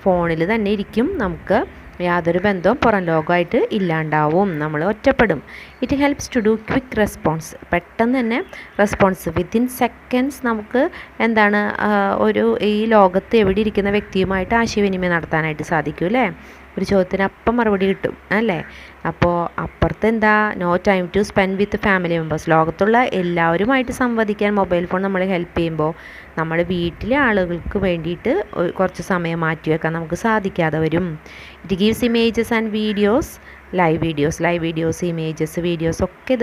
ഫോണിൽ തന്നെ ഇരിക്കും, നമുക്ക് യാതൊരു ബന്ധവും പുറം ലോകമായിട്ട് ഇല്ലാണ്ടാവും, നമ്മൾ ഒറ്റപ്പെടും. It helps to do quick response. പെട്ടെന്ന് തന്നെ റെസ്പോൺസ് വിത്തിൻ സെക്കൻഡ്സ് നമുക്ക് എന്താണ് ഈ ലോകത്ത് എവിടെ ഇരിക്കുന്ന വ്യക്തിയുമായിട്ട് ആശയവിനിമയം നടത്താനായിട്ട് സാധിക്കും അല്ലേ. ഒരു ചോദ്യത്തിന് അപ്പം മറുപടി കിട്ടും അല്ലേ. അപ്പോൾ അപ്പുറത്ത് എന്താ, no time to spend with family members. ലോകത്തുള്ള എല്ലാവരുമായിട്ട് സംവദിക്കാൻ മൊബൈൽ ഫോൺ നമ്മളെ ഹെൽപ്പ് ചെയ്യുമ്പോൾ നമ്മുടെ വീട്ടിലെ ആളുകൾക്ക് വേണ്ടിയിട്ട് കുറച്ച് സമയം മാറ്റിവെക്കാൻ നമുക്ക് സാധിക്കാതെ വരും. It gives images and videos, live videos images videos ഒക്കെ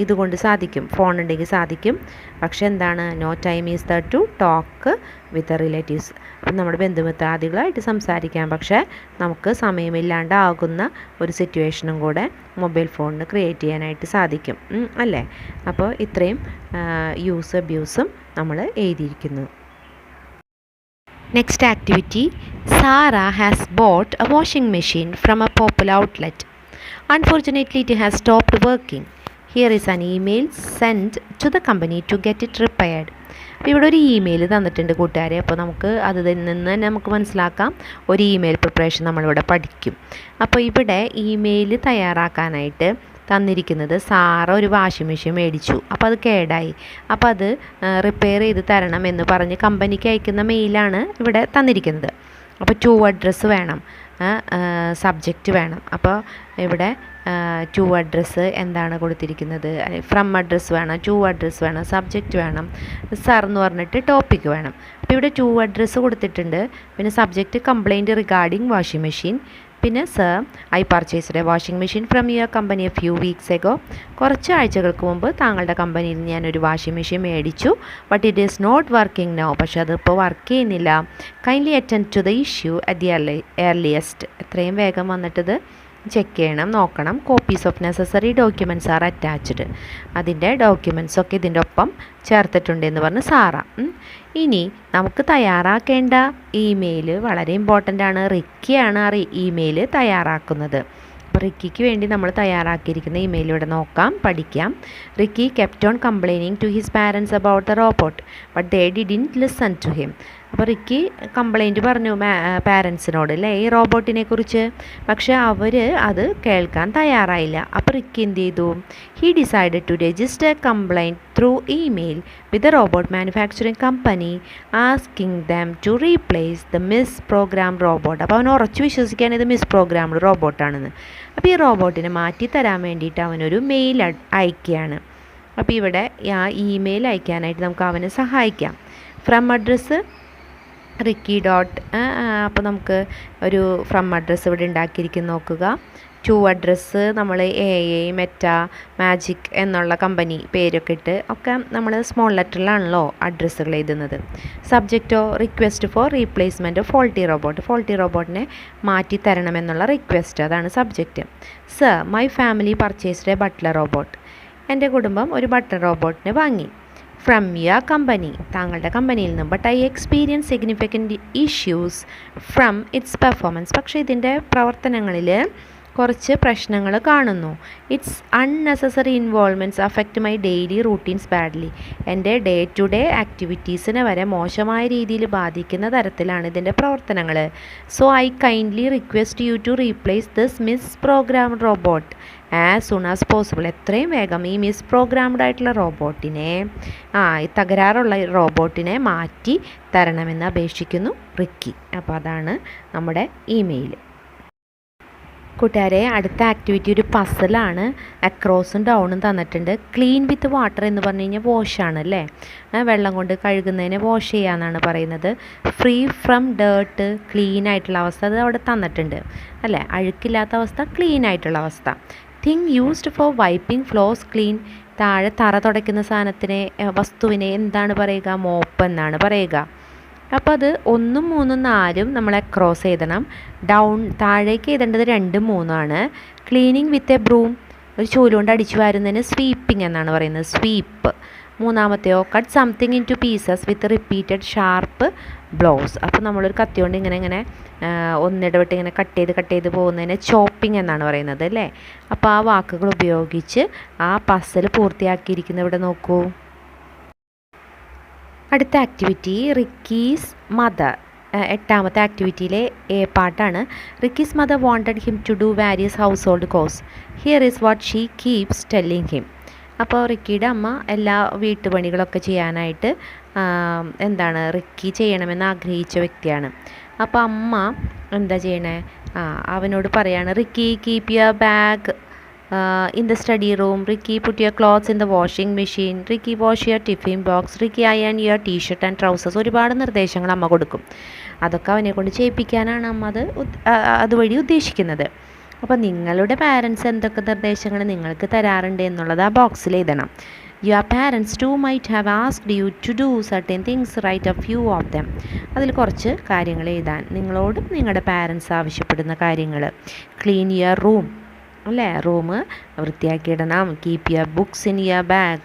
ഇതുകൊണ്ട് സാധിക്കും, ഫോൺ ഉണ്ടെങ്കിൽ സാധിക്കും. പക്ഷെ എന്താണ്, no time is the to talk with relatives. അപ്പം നമ്മുടെ ബന്ധുമിത്രാദികളായിട്ട് സംസാരിക്കാം, പക്ഷേ നമുക്ക് സമയമില്ലാണ്ടാകുന്ന ഒരു സിറ്റുവേഷനും കൂടെ മൊബൈൽ ഫോണിന് ക്രിയേറ്റ് ചെയ്യാനായിട്ട് സാധിക്കും അല്ലേ. അപ്പോൾ ഇത്രയും യൂസ് അബ്യൂസും നമ്മൾ എഴുതിയിരിക്കുന്നു. Next activity, Sarah has bought a washing machine from a popular outlet. Unfortunately, it has stopped working. Here is an email sent to the company to get it repaired. അപ്പോൾ ഇവിടെ ഒരു ഇമെയിൽ തന്നിട്ടുണ്ട് കൂട്ടുകാരെ. അപ്പോൾ നമുക്ക് അതിൽ നിന്ന് തന്നെ നമുക്ക് മനസ്സിലാക്കാം, ഒരു ഇമെയിൽ പ്രിപ്പറേഷൻ നമ്മളിവിടെ പഠിക്കും. അപ്പോൾ ഇവിടെ ഇമെയിൽ തയ്യാറാക്കാനായിട്ട് തന്നിരിക്കുന്നത്, സാറ ഒരു വാഷിംഗ് മെഷീൻ മേടിച്ചു, അപ്പോൾ അത് കേടായി, അപ്പോൾ അത് റിപ്പയർ ചെയ്ത് തരണം എന്ന് പറഞ്ഞ് കമ്പനിക്ക് അയക്കുന്ന മെയിലാണ് ഇവിടെ തന്നിരിക്കുന്നത്. അപ്പോൾ ടു അഡ്രസ്സ് വേണം, സബ്ജക്റ്റ് വേണം. അപ്പോൾ ഇവിടെ ടു അഡ്രസ്സ് എന്താണ് കൊടുത്തിരിക്കുന്നത്, ഫ്രം അഡ്രസ്സ് വേണം, ടു അഡ്രസ്സ് വേണം, സബ്ജക്റ്റ് വേണം, സർ എന്ന് പറഞ്ഞിട്ട് ടോപ്പിക്ക് വേണം. അപ്പോൾ ഇവിടെ ടു അഡ്രസ്സ് കൊടുത്തിട്ടുണ്ട്. പിന്നെ subject complaint regarding washing machine. പിന്നെ sir, I purchased a washing machine from your company a few weeks ago. കുറച്ച് ആഴ്ചകൾക്ക് മുമ്പ് താങ്കളുടെ കമ്പനിയിൽ ഞാനൊരു വാഷിംഗ് മെഷീൻ മേടിച്ചു. But it is not working now. പക്ഷേ അതിപ്പോൾ വർക്ക് ചെയ്യുന്നില്ല. Kindly attend to the issue at the earliest. എത്രയും വേഗം വന്നിട്ടത് ചെക്ക് ചെയ്യണം, നോക്കണം. Copies of necessary documents are attached. അതിൻ്റെ ഡോക്യുമെൻറ്റ്സൊക്കെ ഇതിൻ്റെ ഒപ്പം ചേർത്തിട്ടുണ്ട് എന്ന് പറഞ്ഞ് സാറ. ഇനി നമുക്ക് തയ്യാറാക്കേണ്ട ഇമെയിൽ വളരെ ഇമ്പോർട്ടൻ്റ് ആണ്. റിക്കിയാണ് ആ ഇമെയിൽ തയ്യാറാക്കുന്നത്. അപ്പോൾ റിക്കിക്ക് വേണ്ടി നമ്മൾ തയ്യാറാക്കിയിരിക്കുന്ന ഇമെയിൽ ഇവിടെ നോക്കാം, പഠിക്കാം. Ricky kept on complaining to his parents about the robot but they didn't listen to him. അപ്പോൾ റിക്കി കംപ്ലൈൻറ്റ് പറഞ്ഞു പാരൻസിനോട് അല്ലേ ഈ റോബോട്ടിനെ കുറിച്ച്. പക്ഷേ അവർ അത് കേൾക്കാൻ തയ്യാറായില്ല. അപ്പോൾ റിക്കി എന്ത് ചെയ്തു? He decided to register complaint through email with the robot manufacturing company asking them to replace the misprogram robot. അപ്പോൾ അവൻ ഉറച്ചു വിശ്വസിക്കാൻ ഇത് മിസ് പ്രോഗ്രാംഡ് റോബോട്ടാണെന്ന്. അപ്പോൾ ഈ റോബോട്ടിനെ മാറ്റി തരാൻ വേണ്ടിയിട്ട് അവനൊരു മെയിൽ അയക്കുകയാണ്. അപ്പോൾ ഇവിടെ ആ ഇമെയിൽ അയക്കാനായിട്ട് നമുക്ക് അവനെ സഹായിക്കാം. From address Ricky dot. അപ്പോൾ നമുക്ക് ഒരു ഫ്രം അഡ്രസ്സ് ഇവിടെ ഉണ്ടാക്കിയിരിക്കും നോക്കുക. ടു അഡ്രസ്സ് നമ്മൾ മെറ്റ മാജിക് എന്നുള്ള കമ്പനി പേരൊക്കെ ഇട്ട് ഒക്കെ നമ്മൾ സ്മോൾ ലെറ്ററിലാണല്ലോ അഡ്രസ്സുകൾ എഴുതുന്നത്. സബ്ജക്റ്റോ request for replacement faulty robot. Faulty റോബോട്ടിനെ മാറ്റി തരണമെന്നുള്ള റിക്വസ്റ്റ്, അതാണ് subject. Sir, my family purchased a butler robot. എൻ്റെ കുടുംബം ഒരു ബട്ട്ലർ റോബോട്ടിനെ വാങ്ങി. ഫ്രം യുവർ കമ്പനി, താങ്കളുടെ കമ്പനിയിൽ നിന്നും. But I experience significant issues from its performance. പക്ഷേ ഇതിൻ്റെ പ്രവർത്തനങ്ങളിൽ കുറച്ച് പ്രശ്നങ്ങൾ കാണുന്നു. It's unnecessary involvements affect my daily routines badly. എൻ്റെ ഡേ ടു ഡേ ആക്ടിവിറ്റീസിനെ വരെ മോശമായ രീതിയിൽ ബാധിക്കുന്ന തരത്തിലാണ് ഇതിൻ്റെ പ്രവർത്തനങ്ങൾ. So I kindly request you to replace this misprogrammed robot as soon as possible. എത്രയും വേഗം ഈ മിസ് പ്രോഗ്രാംഡ് ആയിട്ടുള്ള റോബോട്ടിനെ, ഈ തകരാറുള്ള റോബോട്ടിനെ മാറ്റി തരണമെന്ന് അപേക്ഷിക്കുന്നു റിക്കി. അപ്പോൾ അതാണ് നമ്മുടെ ഇമെയിൽ. കൂട്ടുകാരെ, അടുത്ത ആക്ടിവിറ്റി ഒരു പസിലാണ്. അക്രോസും ഡൗണും തന്നിട്ടുണ്ട്. ക്ലീൻ വിത്ത് വാട്ടർ എന്ന് പറഞ്ഞു കഴിഞ്ഞാൽ വാഷാണ് അല്ലേ, വെള്ളം കൊണ്ട് കഴുകുന്നതിനെ വാഷ് ചെയ്യാമെന്നാണ് പറയുന്നത്. ഫ്രീ ഫ്രം ഡേർട്ട്, ക്ലീൻ ആയിട്ടുള്ള അവസ്ഥ അത് അവിടെ തന്നിട്ടുണ്ട് അല്ലേ, അഴുക്കില്ലാത്ത അവസ്ഥ, ക്ലീൻ ആയിട്ടുള്ള അവസ്ഥ. Thing used for wiping floors clean. താഴെ തറ തുടയ്ക്കുന്ന സാധനത്തിനെ, വസ്തുവിനെ എന്താണ് പറയുക? മോപ്പ് എന്നാണ് പറയുക. അപ്പോൾ അത് 1, 3, 4 നമ്മൾ ക്രോസ് എഴുതണം. ഡൗൺ താഴേക്ക് എഴുതേണ്ടത് 2, 3 ക്ലീനിങ് വിത്ത് എ ബ്രൂം, ഒരു ചൂലുകൊണ്ട് അടിച്ചു വാരുന്നതിന് സ്വീപ്പിംഗ് എന്നാണ് പറയുന്നത്, സ്വീപ്പ്. മൂന്നാമത്തെയോ cut something into pieces with repeated sharp blows. അപ്പോൾ നമ്മളൊരു കത്തി കൊണ്ട് ഇങ്ങനെ ഒന്നിടവിട്ട് ഇങ്ങനെ കട്ട് ചെയ്ത് പോകുന്നതിന് ചോപ്പിംഗ് എന്നാണ് പറയുന്നത് അല്ലേ. അപ്പോൾ ആ വാക്കുകൾ ഉപയോഗിച്ച് ആ പസിൽ പൂർത്തിയാക്കിയിരിക്കുന്ന ഇവിടെ നോക്കൂ. അടുത്ത ആക്ടിവിറ്റി റിക്കീസ് മദർ. 8ാമത്തെ ആക്ടിവിറ്റിയിലെ പാട്ടാണ്. Ricky's mother wanted him to do various household chores. Here is what she keeps telling him. അപ്പോൾ റിക്കിയുടെ അമ്മ എല്ലാ വീട്ടുപണികളൊക്കെ ചെയ്യാനായിട്ട് റിക്കി ചെയ്യണമെന്ന് ആഗ്രഹിച്ച വ്യക്തിയാണ്. അപ്പോൾ അമ്മ എന്താ ചെയ്യണേ? അവനോട് പറയാണ്, Ricky keep your bag in the study room, Ricky put your clothes in the washing machine, Ricky wash your tiffin box, Ricky iron your t-shirt and trousers. ഒരുപാട് നിർദ്ദേശങ്ങൾ അമ്മ കൊടുക്കും. അതൊക്കെ അവനെ കൊണ്ട് ചെയ്യിപ്പിക്കാനാണ് അമ്മ അതുവഴി ഉദ്ദേശിക്കുന്നത്. അപ്പോൾ നിങ്ങളുടെ പാരൻസ് എന്തൊക്കെ നിർദ്ദേശങ്ങൾ നിങ്ങൾക്ക് തരാറുണ്ട് എന്നുള്ളത് ആ ബോക്സിൽ എഴുതണം. Your parents too might have asked you to do certain things, write a few of them. അതിൽ കുറച്ച് കാര്യങ്ങൾ എഴുതാൻ നിങ്ങളോടും നിങ്ങളുടെ പാരൻസ് ആവശ്യപ്പെടുന്ന കാര്യങ്ങൾ. ക്ലീൻ യുവർ റൂം അല്ലേ, റൂം വൃത്തിയാക്കിയിടണം. Keep your books in your bag,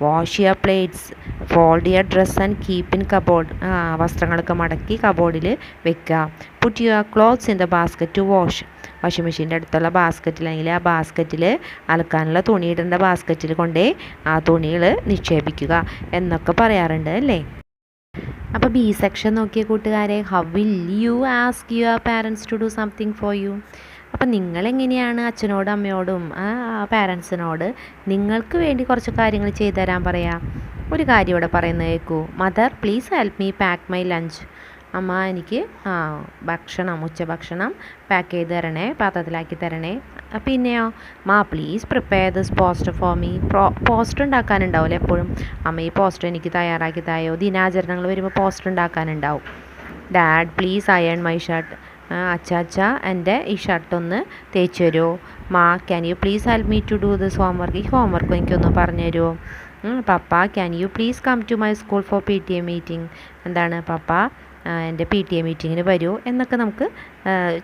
wash your plates, fold your dress and keep in cupboard. വസ്ത്രങ്ങളൊക്കെ മടക്കി കബോർഡിൽ വെക്കുക. Put your clothes in the basket to wash. Washing മെഷീൻ്റെ അടുത്തുള്ള ബാസ്ക്കറ്റിൽ, അല്ലെങ്കിൽ ആ ബാസ്ക്കറ്റിൽ അലക്കാനുള്ള തുണിയിടേണ്ട ബാസ്ക്കറ്റിൽ കൊണ്ടേ ആ തുണികൾ നിക്ഷേപിക്കുക എന്നൊക്കെ പറയാറുണ്ട് അല്ലേ. അപ്പോൾ ബി സെക്ഷൻ നോക്കിയ കൂട്ടുകാരെ, how will you ask your parents to do something for you. അപ്പം നിങ്ങളെങ്ങനെയാണ് അച്ഛനോടും അമ്മയോടും പാരൻസിനോട് നിങ്ങൾക്ക് വേണ്ടി കുറച്ച് കാര്യങ്ങൾ ചെയ്തു തരാൻ പറയാം. ഒരു കാര്യം ഇവിടെ പറയുന്നത് കേൾക്കൂ. Mother please help me pack my lunch. അമ്മ എനിക്ക് ഉച്ചഭക്ഷണം പാക്ക് ചെയ്ത് തരണേ, പാത്രത്തിലാക്കി തരണേ. പിന്നെയോ please prepare this poster for me. Poster ഉണ്ടാക്കാനുണ്ടാവില്ല എപ്പോഴും. അമ്മ ഈ പോസ്റ്റർ എനിക്ക് തയ്യാറാക്കി തായോ. ദിനാചരണങ്ങൾ വരുമ്പോൾ പോസ്റ്റർ ഉണ്ടാക്കാനുണ്ടാവും. Dad please iron my shirt. അച്ഛ എൻ്റെ ഈ ഷർട്ടൊന്ന് തേച്ച് തരുമോ. Can you please help me to do this homework. ഈ ഹോംവർക്ക് എനിക്കൊന്ന് പറഞ്ഞു തരുമോ. പപ്പ can you please come to my school for PTA meeting. എന്താണ് പപ്പ എൻ്റെ PTA മീറ്റിങ്ങിന് വരൂ എന്നൊക്കെ നമുക്ക്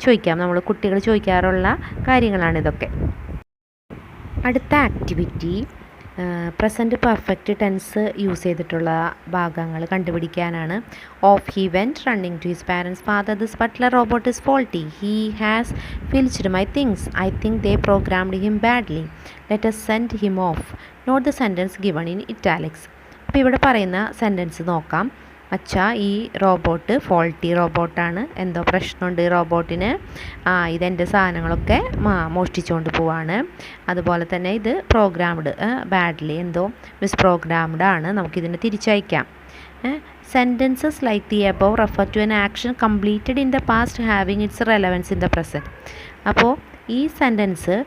ചോദിക്കാം. നമ്മൾ കുട്ടികൾ ചോദിക്കാറുള്ള കാര്യങ്ങളാണിതൊക്കെ. അടുത്ത activity present perfect tense use ചെയ്തിട്ടുള്ള ഭാഗങ്ങൾ കണ്ടുപിടിക്കാനാണ്. Off he went running to his parents. Father this butler robot is faulty. He has filched my things. I think they programmed him badly. Let us send him off. Note the sentence given in italics. അപ്പോൾ ഇവിടെ പറയുന്ന sentence നോക്കാം. ഈ robot faulty റോബോട്ടാണ്. എന്തോ പ്രശ്നമുണ്ട് റോബോട്ടിന്. ഇതെൻ്റെ സാധനങ്ങളൊക്കെ മോഷ്ടിച്ചുകൊണ്ട് പോവാണ്. അതുപോലെ തന്നെ ഇത് പ്രോഗ്രാംഡ് ബാഡ്ലി, എന്തോ മിസ്പ്രോഗ്രാംഡ് ആണ്. നമുക്കിതിനെ തിരിച്ചയക്കാം. Sentences like the above refer to an action completed in the past having its relevance in the present. അപ്പോൾ ഈ സെൻറ്റൻസ്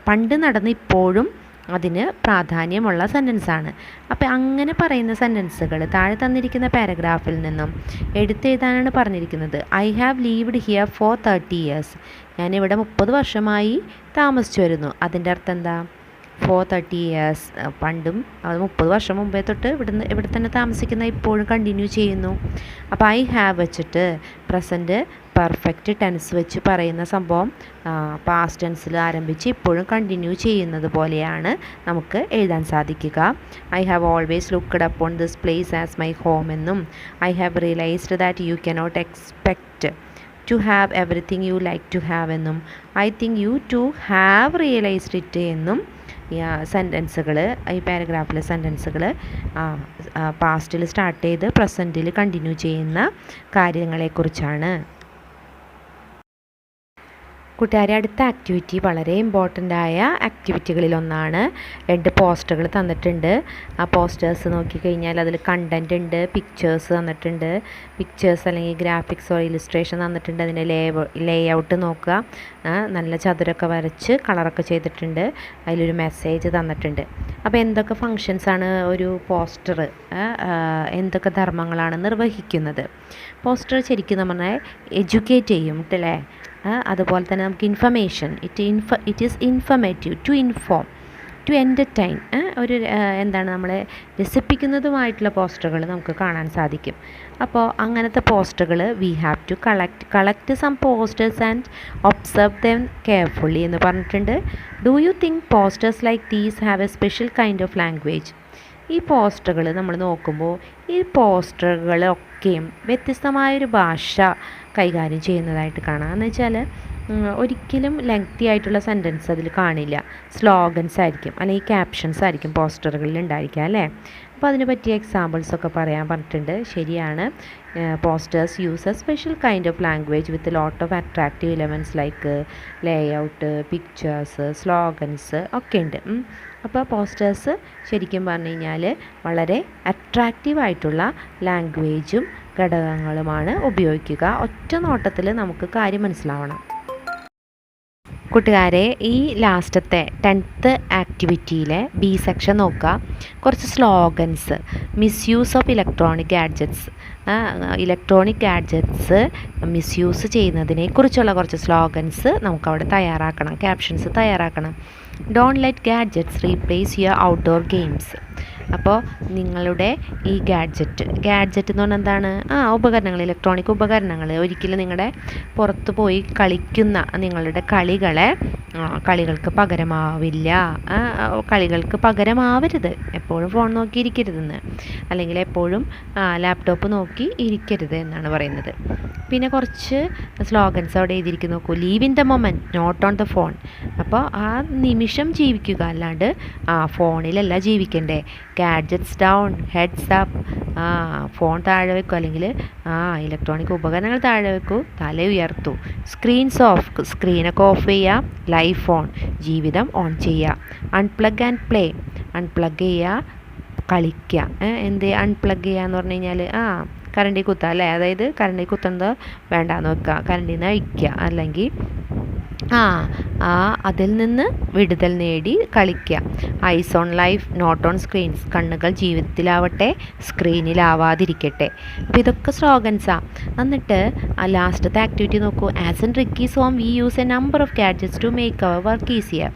പണ്ട് നടന്ന് ഇപ്പോഴും അതിന് പ്രാധാന്യമുള്ള സെൻറ്റൻസാണ്. അപ്പോൾ അങ്ങനെ പറയുന്ന സെൻറ്റൻസുകൾ താഴെ തന്നിരിക്കുന്ന പാരഗ്രാഫിൽ നിന്നും എടുത്തെഴുതാനാണ് പറഞ്ഞിരിക്കുന്നത്. I have lived here for 30 years. ഞാനിവിടെ 30 വർഷമായി താമസിച്ചു വരുന്നു. അതിൻ്റെ അർത്ഥം എന്താ? For 30 years. പണ്ടും അത് 30 വർഷം മുമ്പേ തൊട്ട് ഇവിടെ തന്നെ താമസിക്കുന്ന ഇപ്പോഴും കണ്ടിന്യൂ ചെയ്യുന്നു. അപ്പോൾ ഐ ഹാവ് വെച്ചിട്ട് പ്രസൻറ്റ് പെർഫെക്റ്റ് ടെൻസ് വെച്ച് പറയുന്ന സംഭവം പാസ്റ്റ് ടെൻസിൽ ആരംഭിച്ച് ഇപ്പോഴും കണ്ടിന്യൂ ചെയ്യുന്നത് പോലെയാണ് നമുക്ക് എഴുതാൻ സാധിക്കുക. I have always looked upon this place as my home എന്നും I have realised that you cannot expect to have everything you like to have എന്നും I think you too have realised it എന്നും സെൻറ്റൻസുകൾ, ഈ പാരഗ്രാഫിലെ സെൻറ്റൻസുകൾ പാസ്റ്റിൽ start ചെയ്ത് പ്രസൻറ്റിൽ continue ചെയ്യുന്ന കാര്യങ്ങളെക്കുറിച്ചാണ്. കൂട്ടുകാരെ, അടുത്ത activity വളരെ ഇമ്പോർട്ടൻ്റ് ആയ ആക്ടിവിറ്റികളിലൊന്നാണ്. 2 പോസ്റ്ററുകൾ തന്നിട്ടുണ്ട്. ആ പോസ്റ്റേഴ്സ് നോക്കിക്കഴിഞ്ഞാൽ അതിൽ കണ്ടൻറ് ഉണ്ട്, പിക്ചേഴ്സ് തന്നിട്ടുണ്ട്. പിക്ചേഴ്സ് അല്ലെങ്കിൽ ഗ്രാഫിക്സോ ഇലിസ്ട്രേഷൻ തന്നിട്ടുണ്ട്. അതിൻ്റെ ലേ ഔട്ട് നോക്കുക. നല്ല ചതുരമൊക്കെ വരച്ച് കളറൊക്കെ ചെയ്തിട്ടുണ്ട്. അതിലൊരു മെസ്സേജ് തന്നിട്ടുണ്ട്. അപ്പോൾ എന്തൊക്കെ ഫങ്ഷൻസാണ് ഒരു പോസ്റ്റർ, എന്തൊക്കെ ധർമ്മങ്ങളാണ് നിർവഹിക്കുന്നത്? പോസ്റ്റർ ശരിക്കും നമ്മൾ എഡ്യൂക്കേറ്റ് ചെയ്യും അല്ലേ. അതുപോലെ തന്നെ നമുക്ക് information, it is informative, to inform, to entertain, ഒരു എന്താണ് നമ്മളെ രസിപ്പിക്കുന്നതുമായിട്ടുള്ള പോസ്റ്ററുകൾ നമുക്ക് കാണാൻ സാധിക്കും. അപ്പോൾ അങ്ങനത്തെ പോസ്റ്ററുകൾ we have to collect some posters and observe them carefully എന്ന് പറഞ്ഞിട്ടുണ്ട്. Do you think posters like these have a special kind of language? ഈ പോസ്റ്ററുകൾ നമ്മൾ നോക്കുമ്പോൾ ഈ പോസ്റ്ററുകളൊക്കെയും വ്യത്യസ്തമായൊരു ഭാഷ കൈകാര്യം ചെയ്യുന്നതായിട്ട് കാണാം. എന്ന് വെച്ചാൽ ഒരിക്കലും ലെങ്തി ആയിട്ടുള്ള സെൻറ്റൻസ് അതിൽ കാണില്ല. സ്ലോഗൻസ് ആയിരിക്കും അല്ലെങ്കിൽ ക്യാപ്ഷൻസ് ആയിരിക്കും പോസ്റ്ററുകളിൽ ഉണ്ടായിരിക്കുക അല്ലേ. അപ്പോൾ അതിന് പറ്റിയ എക്സാമ്പിൾസൊക്കെ പറയാൻ പറഞ്ഞിട്ടുണ്ട്. ശരിയാണ്. Posters use a special kind of language with lot of attractive elements like layout, pictures, slogans ഒക്കെ ഉണ്ട്. അപ്പോൾ പോസ്റ്റേഴ്സ് ശരിക്കും പറഞ്ഞു കഴിഞ്ഞാൽ വളരെ അട്രാക്റ്റീവായിട്ടുള്ള ലാംഗ്വേജും ഘടകങ്ങളുമാണ് ഉപയോഗിക്കുക. ഒറ്റ നോട്ടത്തിൽ നമുക്ക് കാര്യം മനസ്സിലാവണം. കൂട്ടുകാരെ, ഈ ലാസ്റ്റത്തെ 10th ആക്ടിവിറ്റിയിലെ B സെക്ഷൻ നോക്കുക. കുറച്ച് slogans, misuse of electronic gadgets, electronic gadgets misuse ചെയ്യുന്നതിനെ കുറിച്ചുള്ള കുറച്ച് സ്ലോഗൻസ് നമുക്കവിടെ തയ്യാറാക്കണം, ക്യാപ്ഷൻസ് തയ്യാറാക്കണം. Don't let gadgets replace your outdoor games. അപ്പോൾ നിങ്ങളുടെ ഈ ഗാഡ്ജറ്റ് എന്ന് പറഞ്ഞാൽ എന്താണ്? ഉപകരണങ്ങൾ, ഇലക്ട്രോണിക് ഉപകരണങ്ങൾ ഒരിക്കലും നിങ്ങളുടെ പുറത്ത് പോയി കളിക്കുന്ന നിങ്ങളുടെ കളികൾക്ക് പകരമാവില്ല, കളികൾക്ക് പകരമാവരുത്. എപ്പോഴും ഫോൺ നോക്കിയിരിക്കരുതെന്ന്, അല്ലെങ്കിൽ എപ്പോഴും ലാപ്ടോപ്പ് നോക്കി ഇരിക്കരുത് എന്നാണ് പറയുന്നത്. പിന്നെ കുറച്ച് സ്ലോഗൻസ് അവിടെ എഴുതിയിരിക്കുന്നു. നോക്കൂ. Live in the moment, not on the phone. അപ്പോൾ ആ നിമിഷം ജീവിക്കുക, അല്ലാണ്ട് ഫോണിലല്ല ജീവിക്കണ്ടേ. Gadgets down, heads up. Phone താഴെ വെക്കൂ, അല്ലെങ്കിൽ ഇലക്ട്രോണിക് ഉപകരണങ്ങൾ താഴെ വെക്കൂ, തല ഉയർത്തു. സ്ക്രീൻസ് ഓഫ്, സ്ക്രീനൊക്കെ ഓഫ് ചെയ്യുക. ലൈഫ് ഓൺ, ജീവിതം ഓൺ ചെയ്യുക. അൺപ്ലഗ് ആൻഡ് പ്ലേ, അൺപ്ലഗ് ചെയ്യുക, കളിക്കുക. എന്ത് അൺപ്ലഗ് ചെയ്യുക എന്ന് പറഞ്ഞു കഴിഞ്ഞാൽ കരണ്ടി കുത്തുക അല്ലേ, അതായത് കരണ്ടി കുത്തുന്നത് വേണ്ടാന്ന് വെക്കുക, കരണ്ടിൽ നിന്ന് അഴിക്കുക, അല്ലെങ്കിൽ അതിൽ നിന്ന് വിടുതൽ നേടി കളിക്കുക. Eyes on life not on screens, കണ്ണുകൾ ജീവിതത്തിലാവട്ടെ സ്ക്രീനിലാവാതിരിക്കട്ടെ. അപ്പോൾ ഇതൊക്കെ സ്ലോഗൻസാണ്. എന്നിട്ട് ലാസ്റ്റത്തെ ആക്ടിവിറ്റി നോക്കൂ. As in Ricky's home we use a number of gadgets to make our work easier.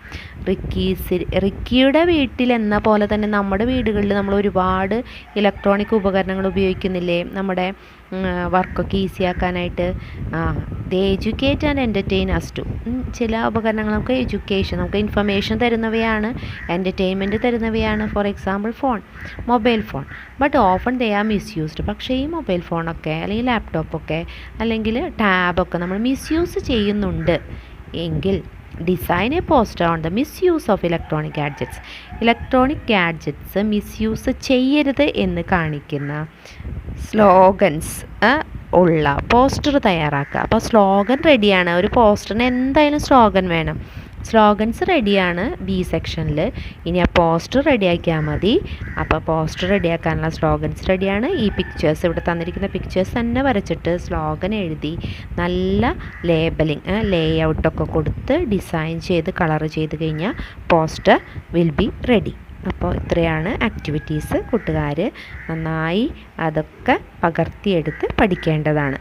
റിക്കിയുടെ വീട്ടിലെന്ന പോലെ തന്നെ നമ്മുടെ വീടുകളിൽ നമ്മൾ ഒരുപാട് ഇലക്ട്രോണിക് ഉപകരണങ്ങൾ ഉപയോഗിക്കുന്നില്ലേ നമ്മുടെ വർക്കൊക്കെ ഈസി ആക്കാനായിട്ട്. They educate and entertain us too. ചില ഉപകരണങ്ങൾ നമുക്ക് എഡ്യൂക്കേഷൻ, നമുക്ക് ഇൻഫർമേഷൻ തരുന്നവയാണ്, എൻ്റർടൈൻമെൻറ്റ് തരുന്നവയാണ്. For example mobile phone. But often they are misused. പക്ഷേ ഈ മൊബൈൽ ഫോണൊക്കെ അല്ലെങ്കിൽ ലാപ്ടോപ്പൊക്കെ അല്ലെങ്കിൽ ടാബൊക്കെ നമ്മൾ മിസ്യൂസ് ചെയ്യുന്നുണ്ട് എങ്കിൽ design A poster on the misuse of electronic gadgets. Electronic gadgets misuse ചെയ്യരുത് എന്ന് കാണിക്കുന്ന സ്ലോഗൻസ് ഉള്ള പോസ്റ്റർ തയ്യാറാക്കുക. അപ്പോൾ സ്ലോഗൻ റെഡിയാണ്. ഒരു പോസ്റ്ററിന് എന്തായാലും സ്ലോഗൻ വേണം. സ്ലോഗൻസ് റെഡിയാണ് ബി സെക്ഷനിൽ. ഇനി ആ പോസ്റ്റർ റെഡിയാക്കിയാൽ മതി. അപ്പോൾ പോസ്റ്റർ റെഡിയാക്കാനുള്ള സ്ലോഗൻസ് റെഡിയാണ്. ഈ പിക്ചേഴ്സ് ഇവിടെ തന്നിരിക്കുന്ന പിക്ചേഴ്സ് തന്നെ വരച്ചിട്ട് സ്ലോഗൻ എഴുതി നല്ല ലേബലിംഗ് ലേഔട്ടൊക്കെ കൊടുത്ത് ഡിസൈൻ ചെയ്ത് കളർ ചെയ്ത് കഴിഞ്ഞാൽ പോസ്റ്റർ വിൽ ബി റെഡി. അപ്പോൾ ഇത്രയാണ് ആക്ടിവിറ്റീസ്. കൂട്ടുകാർ നന്നായി അതൊക്കെ പകർത്തിയെടുത്ത് പഠിക്കേണ്ടതാണ്.